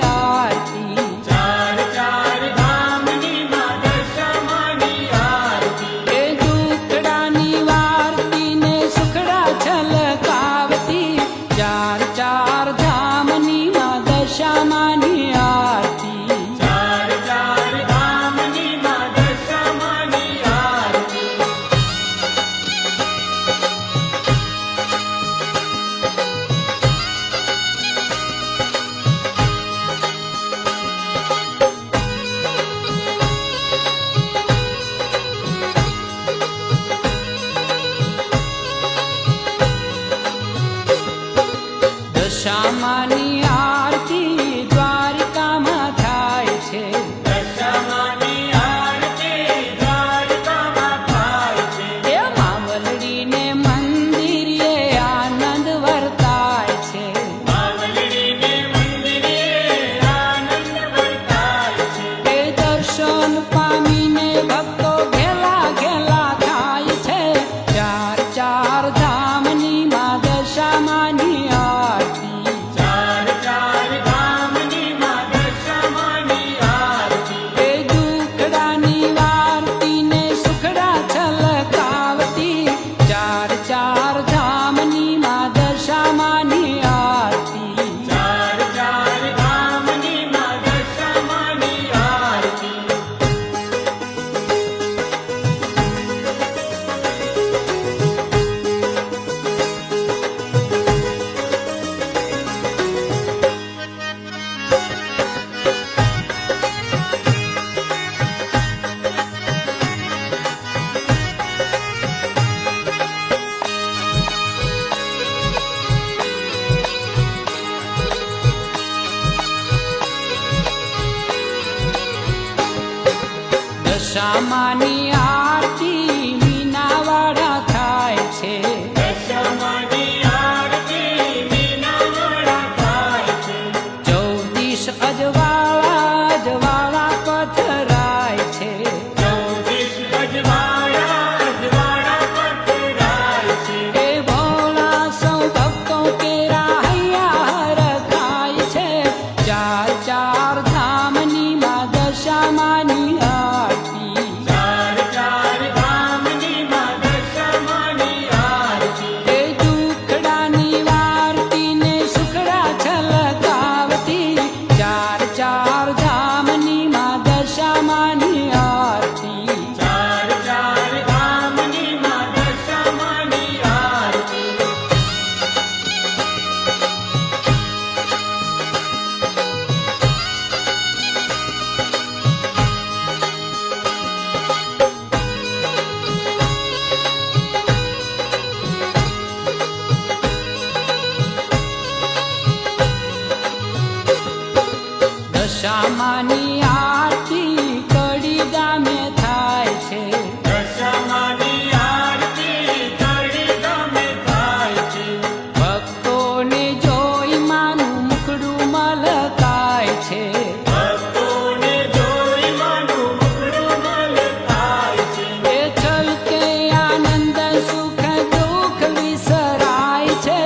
आरती। चार चार धामनी मां दशामानी आरती। ए दुखड़ा निवारती ने सुखड़ा छलकावती। चार चार धामनी मां दशामानी आरती। चार चार धामनी मां दशामानी आरती। દશામાની આરતી દ્વારિકામાં થાય છે। દશામાની આરતી દ્વારકામાં થાય છે। એ માવલડીને મંદિરે આનંદ વર્તાય છે। માવલડીને મંદિરે આનંદ વર્તાય છે। એ દર્શન પામીને ભક્તો ઘેલા ઘેલા થાય છે। ચાર ચાર ધામની માં દશામાની આરતી। ચાર ચાર ધામની માં દશામાની આરતી। એ દુખડા નિવારતી ને સુખડા છલકાવતી। ચાર ચાર ધામની માં દશામાની આરતી। ચાર ચાર ધામની માં દશામાની આરતી। દશામાની આરતી મીનાવાડા થાય છે। દશામાની આરતી મીનાવાડા થાય છે। 14 અજવાળા અજવાળા પથરાય છે। 14 અજવાળા અજવાળા પથરાય છે। એ ભોળા સૌ ભક્તો કેરા હૈયા હરખાય છે। ચાર ચાર ધામની માં દશામાની આરતી। ચાર ચાર ધામની માં દશામાની આરતી। એ દુખડા નિવારતી ને સુખડા છલકાવતી। ચાર ચાર ધામની માં દશામાની આરતી। ચાર ચાર ધામની માં દશામાની આરતી। દશામાની આરતી કડી ગામે થાય છે। દશામાની આરતી કડી ગામે થાય છે। ભક્તોને જોઈ માનું મુખડું મલકાય છે। ભક્તોને જોઈ માનું મુખડું મલકાય છે। એ છલકે આનંદ સુખ દુઃખ વિસરાય છે।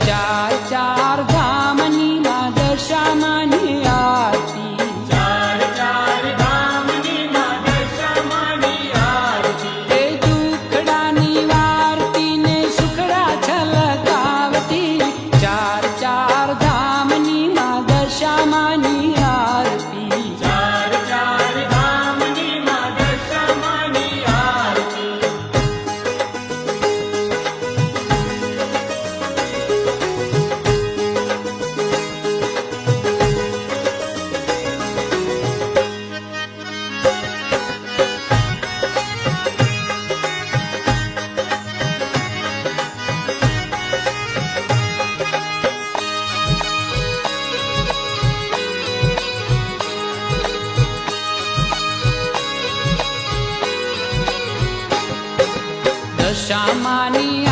ચાર ચાર ધામની માં દશામાની આરતી। ચાર ચાર ધામની માં દશામાની આરતી। એ દુખડા નિવારતી ને સુખડા છલકાવતી। ચાર ચાર ધામની માં દશામાની આરતી। ચાર ચાર ધામની માં દશામાની આરતી। દશામાની